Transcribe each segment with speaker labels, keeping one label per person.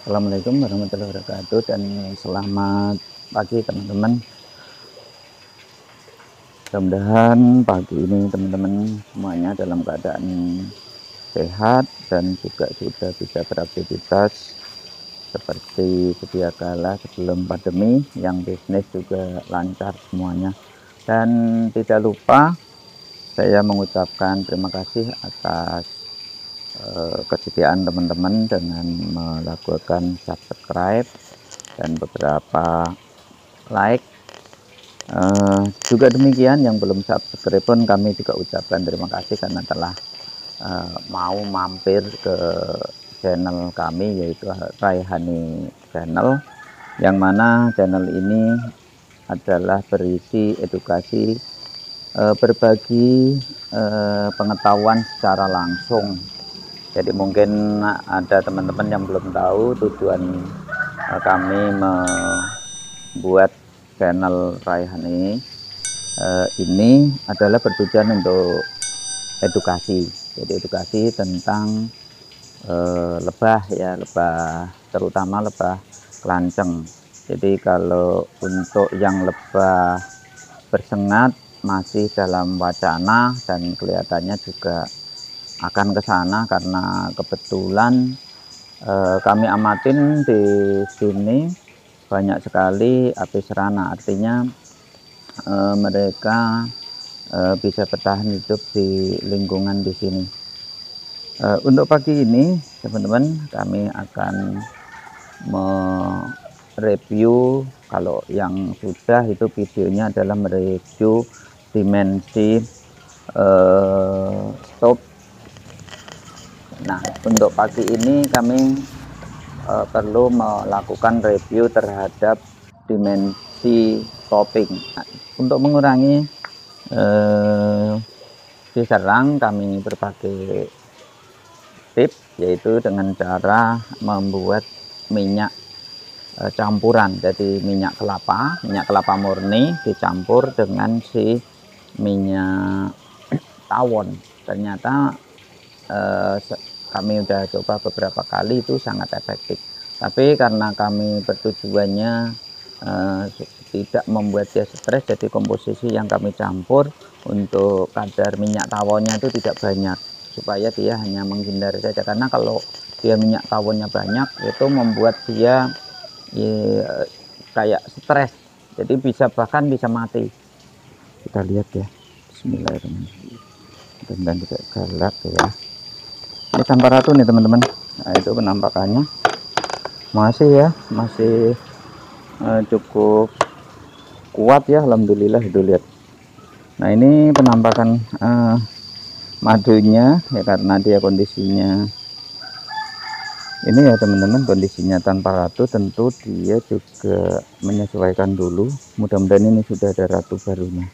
Speaker 1: Assalamualaikum warahmatullahi wabarakatuh dan selamat pagi teman-teman. Mudah-mudahan pagi ini teman-teman semuanya dalam keadaan sehat dan juga sudah bisa beraktivitas seperti sedia kala sebelum pandemi, yang bisnis juga lancar semuanya. Dan tidak lupa saya mengucapkan terima kasih atas kesediaan teman-teman dengan melakukan subscribe dan beberapa like. Juga demikian yang belum subscribe pun kami juga ucapkan terima kasih karena telah mau mampir ke channel kami, yaitu Raihani Channel, yang mana channel ini adalah berisi edukasi, berbagi pengetahuan secara langsung. Jadi mungkin ada teman-teman yang belum tahu tujuan kami membuat channel Raihani ini adalah bertujuan untuk edukasi. Jadi edukasi tentang lebah ya, lebah terutama lebah kelanceng. Jadi kalau untuk yang lebah bersengat masih dalam wacana dan kelihatannya juga akan ke sana karena kebetulan kami amatin di sini banyak sekali api serana, artinya mereka bisa bertahan hidup di lingkungan di sini. Untuk pagi ini teman-teman kami akan mereview, kalau yang sudah itu videonya adalah mereview dimensi stop. Nah, untuk pagi ini kami perlu melakukan review terhadap dimensi topping. Nah, untuk mengurangi diserang, kami berbagai tips, yaitu dengan cara membuat minyak campuran. Jadi minyak kelapa murni dicampur dengan si minyak tawon. Ternyata kami udah coba beberapa kali, itu sangat efektif. Tapi karena kami bertujuannya tidak membuat dia stres, jadi komposisi yang kami campur untuk kadar minyak tawonnya itu tidak banyak, supaya dia hanya menghindar saja. Karena kalau dia minyak tawonnya banyak, itu membuat dia kayak stres, jadi bahkan bisa mati. Kita lihat ya, bismillahirrahmanirrahim. Dan tidak galak ya. Ini tanpa ratu nih teman-teman. Nah, itu penampakannya masih cukup kuat ya, alhamdulillah. Itu lihat. Nah, ini penampakan madunya ya, karena dia kondisinya ini ya teman-teman, kondisinya tanpa ratu, tentu dia juga menyesuaikan dulu. Mudah-mudahan ini sudah ada ratu barunya,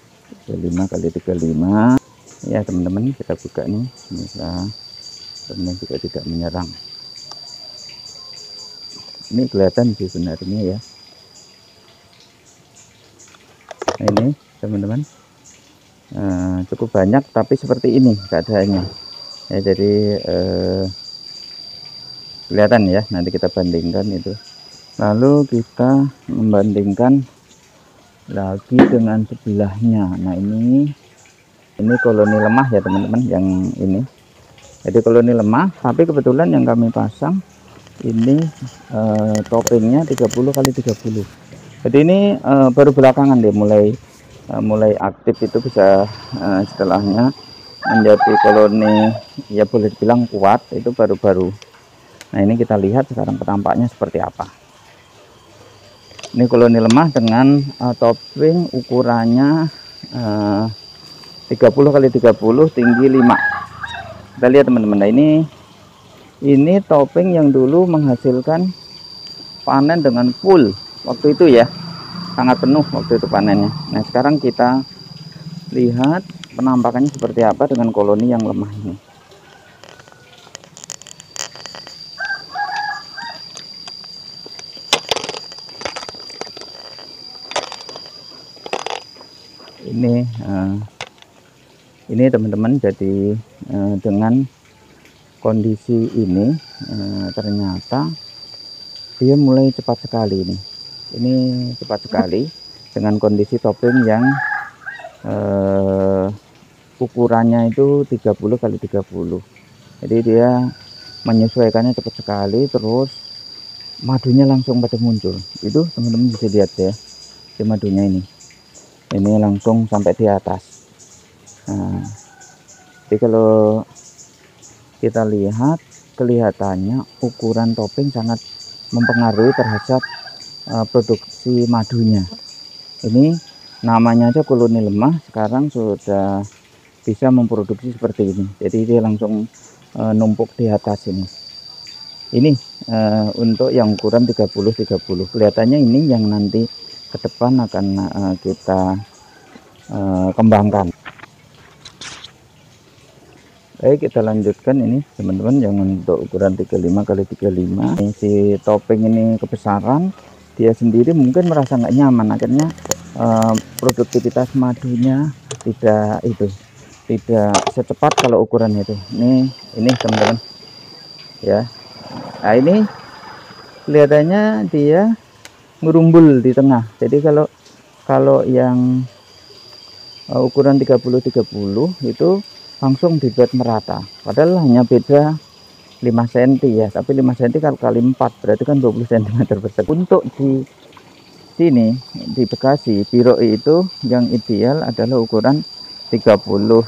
Speaker 1: 35 kali 35 ya teman-teman. Kita buka nih, bisa teman-teman juga tidak menyerang. Ini kelihatan sih sebenarnya ya. Nah, ini teman-teman cukup banyak, tapi seperti ini keadaannya ya. Jadi kelihatan ya, nanti kita bandingkan itu. Lalu kita membandingkan lagi dengan sebelahnya. Nah, ini koloni lemah ya teman-teman, yang ini. Jadi koloni lemah, tapi kebetulan yang kami pasang ini toppingnya 30 kali 30. Jadi ini baru belakangan deh mulai aktif, itu bisa setelahnya menjadi koloni ya boleh dibilang kuat, itu baru-baru. Nah, ini kita lihat sekarang penampaknya seperti apa. Ini koloni lemah dengan topping ukurannya 30 kali 30, tinggi 5. Kita lihat teman-teman. Nah, ini topping yang dulu menghasilkan panen dengan full waktu itu ya, sangat penuh waktu itu panennya. Nah, sekarang kita lihat penampakannya seperti apa dengan koloni yang lemah ini. Ini teman-teman, jadi dengan kondisi ini ternyata dia mulai cepat sekali ini cepat sekali dengan kondisi topping yang ukurannya itu 30 kali 30. Jadi dia menyesuaikannya cepat sekali, terus madunya langsung pada muncul. Itu teman-teman bisa lihat ya, di madunya ini langsung sampai di atas. Nah, jadi kalau kita lihat, kelihatannya ukuran topping sangat mempengaruhi terhadap produksi madunya. Ini namanya aja koloni lemah, sekarang sudah bisa memproduksi seperti ini. Jadi dia langsung numpuk di atas ini. Ini untuk yang ukuran 30-30. Kelihatannya ini yang nanti ke depan akan kita kembangkan. Baik, kita lanjutkan ini teman-teman yang untuk ukuran 35 kali 35. Ini si topping ini kebesaran, dia sendiri mungkin merasa nggak nyaman, akhirnya produktivitas madunya tidak secepat kalau ukuran itu. Ini teman-teman ya. Nah, ini kelihatannya dia ngerumbul di tengah. Jadi kalau yang ukuran 30-30 itu langsung dibuat merata, padahal hanya beda 5 cm ya, tapi 5 cm kalau kali 4 berarti kan 20 cm besar. Untuk di sini di Bekasi Biroi itu yang ideal adalah ukuran 30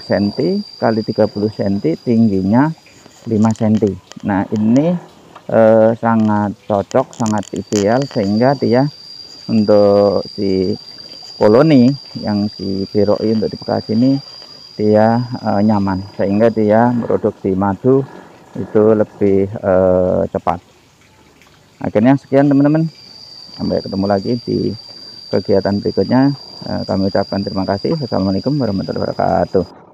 Speaker 1: cm kali 30 cm, tingginya 5 cm. Nah, ini sangat cocok, sangat ideal, sehingga dia untuk si koloni yang si Biroi untuk di Bekasi ini dia nyaman, sehingga dia produksi madu itu lebih cepat. Akhirnya sekian teman-teman, sampai ketemu lagi di kegiatan berikutnya. Kami ucapkan terima kasih. Wassalamualaikum warahmatullahi wabarakatuh.